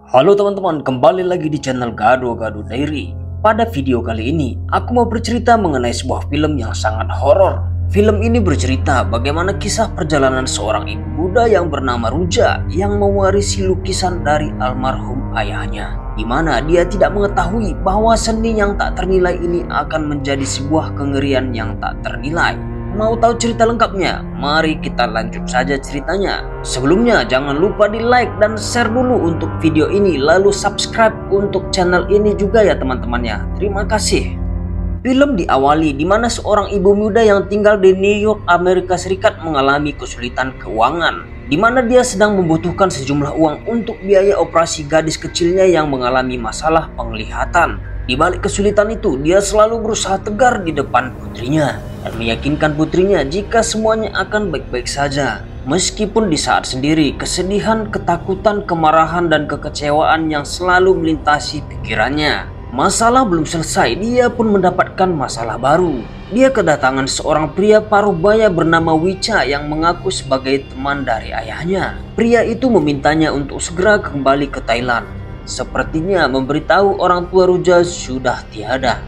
Halo teman-teman, kembali lagi di channel Gado-Gado Diary. Pada video kali ini, aku mau bercerita mengenai sebuah film yang sangat horor. Film ini bercerita bagaimana kisah perjalanan seorang ibu muda yang bernama Ruja yang mewarisi lukisan dari almarhum ayahnya, di mana dia tidak mengetahui bahwa seni yang tak ternilai ini akan menjadi sebuah kengerian yang tak ternilai. Mau tahu cerita lengkapnya? Mari kita lanjut saja ceritanya. Sebelumnya jangan lupa di like dan share dulu untuk video ini, lalu subscribe untuk channel ini juga ya teman-temannya. Terima kasih. Film diawali di mana seorang ibu muda yang tinggal di New York, Amerika Serikat mengalami kesulitan keuangan, di mana dia sedang membutuhkan sejumlah uang untuk biaya operasi gadis kecilnya yang mengalami masalah penglihatan. Di balik kesulitan itu, dia selalu berusaha tegar di depan putrinya dan meyakinkan putrinya jika semuanya akan baik-baik saja. Meskipun di saat sendiri, kesedihan, ketakutan, kemarahan, dan kekecewaan yang selalu melintasi pikirannya. Masalah belum selesai, dia pun mendapatkan masalah baru. Dia kedatangan seorang pria paruh baya bernama Wicha yang mengaku sebagai teman dari ayahnya. Pria itu memintanya untuk segera kembali ke Thailand. Sepertinya memberitahu orang tua Ruja sudah tiada.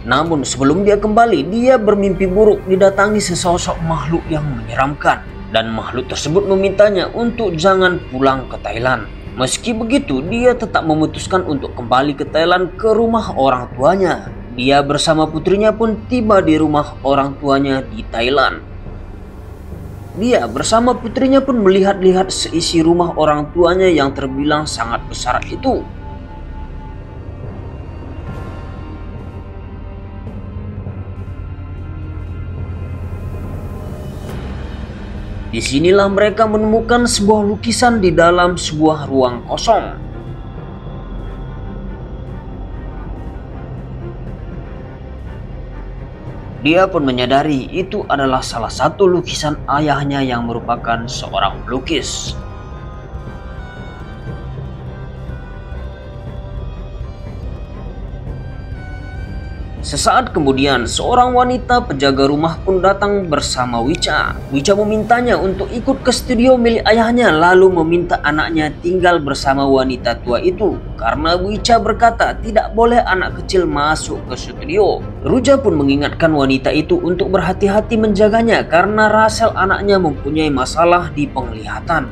Namun sebelum dia kembali, dia bermimpi buruk didatangi sesosok makhluk yang menyeramkan. Dan makhluk tersebut memintanya untuk jangan pulang ke Thailand. Meski begitu, dia tetap memutuskan untuk kembali ke Thailand ke rumah orang tuanya. Dia bersama putrinya pun tiba di rumah orang tuanya di Thailand. Dia bersama putrinya pun melihat-lihat seisi rumah orang tuanya yang terbilang sangat besar itu. Disinilah mereka menemukan sebuah lukisan di dalam sebuah ruang kosong. Dia pun menyadari itu adalah salah satu lukisan ayahnya yang merupakan seorang pelukis. Sesaat kemudian, seorang wanita penjaga rumah pun datang bersama Wicha. Wicha memintanya untuk ikut ke studio milik ayahnya, lalu meminta anaknya tinggal bersama wanita tua itu. Karena Wicha berkata tidak boleh anak kecil masuk ke studio. Ruja pun mengingatkan wanita itu untuk berhati-hati menjaganya karena Russell anaknya mempunyai masalah di penglihatan.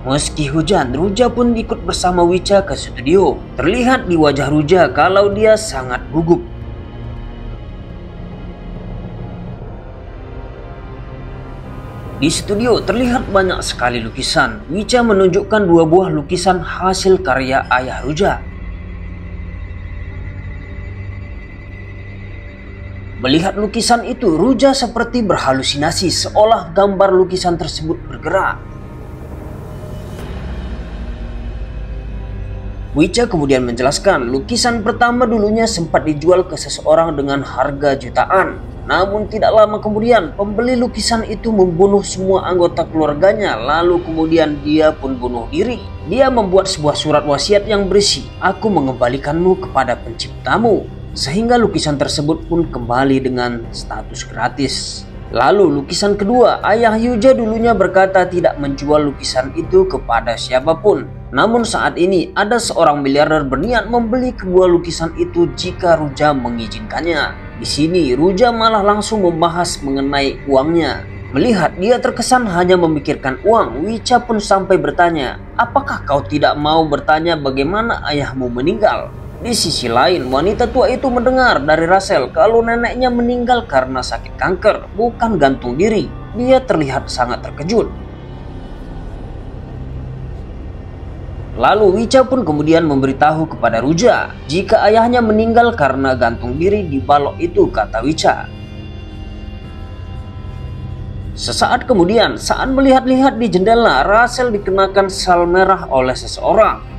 Meski hujan, Ruja pun ikut bersama Wicha ke studio. Terlihat di wajah Ruja kalau dia sangat gugup. Di studio terlihat banyak sekali lukisan. Wicha menunjukkan dua buah lukisan hasil karya ayah Ruja. Melihat lukisan itu, Ruja seperti berhalusinasi seolah gambar lukisan tersebut bergerak. Wicha kemudian menjelaskan lukisan pertama dulunya sempat dijual ke seseorang dengan harga jutaan. Namun tidak lama kemudian pembeli lukisan itu membunuh semua anggota keluarganya, lalu kemudian dia pun bunuh diri. Dia membuat sebuah surat wasiat yang berisi, "Aku mengembalikanmu kepada penciptamu," sehingga lukisan tersebut pun kembali dengan status gratis. Lalu lukisan kedua, ayah Yuja dulunya berkata tidak menjual lukisan itu kepada siapapun. Namun saat ini ada seorang miliarder berniat membeli kedua lukisan itu jika Ruja mengizinkannya. Di sini Ruja malah langsung membahas mengenai uangnya. Melihat dia terkesan hanya memikirkan uang, Wicha pun sampai bertanya, "Apakah kau tidak mau bertanya bagaimana ayahmu meninggal?" Di sisi lain, wanita tua itu mendengar dari Russell kalau neneknya meninggal karena sakit kanker, bukan gantung diri. Dia terlihat sangat terkejut. Lalu Wicha pun kemudian memberitahu kepada Ruja jika ayahnya meninggal karena gantung diri di balok itu, kata Wicha. Sesaat kemudian, saat melihat-lihat di jendela, Russell dikenakan sal merah oleh seseorang.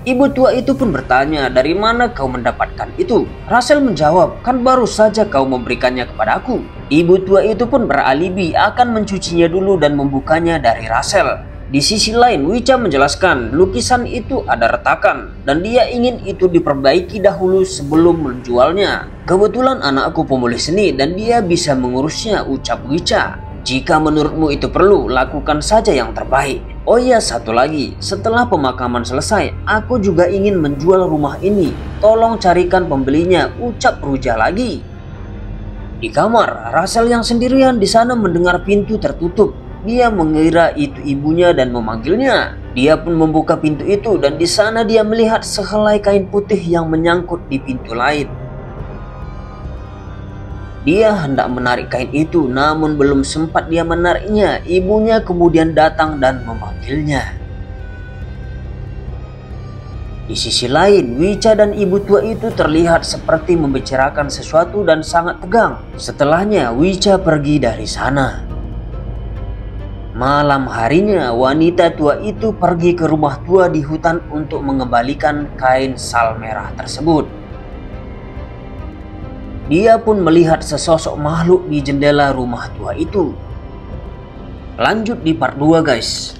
Ibu tua itu pun bertanya, "Dari mana kau mendapatkan itu?" Russell menjawab, "Kan baru saja kau memberikannya kepadaku." Ibu tua itu pun beralibi akan mencucinya dulu dan membukanya dari Russell. Di sisi lain, Wicha menjelaskan lukisan itu ada retakan dan dia ingin itu diperbaiki dahulu sebelum menjualnya. "Kebetulan anakku pemulih seni dan dia bisa mengurusnya," ucap Wicha. "Jika menurutmu itu perlu, lakukan saja yang terbaik." Oh iya, satu lagi, setelah pemakaman selesai, aku juga ingin menjual rumah ini. Tolong carikan pembelinya, ucap Ruja lagi. Di kamar, Russell yang sendirian di sana mendengar pintu tertutup. Dia mengira itu ibunya dan memanggilnya. Dia pun membuka pintu itu dan di sana dia melihat sehelai kain putih yang menyangkut di pintu lain. Dia hendak menarik kain itu, namun belum sempat dia menariknya, ibunya kemudian datang dan memanggilnya. Di sisi lain, Wicca dan ibu tua itu terlihat seperti membicarakan sesuatu dan sangat tegang. Setelahnya, Wicca pergi dari sana. Malam harinya, wanita tua itu pergi ke rumah tua di hutan untuk mengembalikan kain sal merah tersebut. Dia pun melihat sesosok makhluk di jendela rumah tua itu. Lanjut di part 2 guys.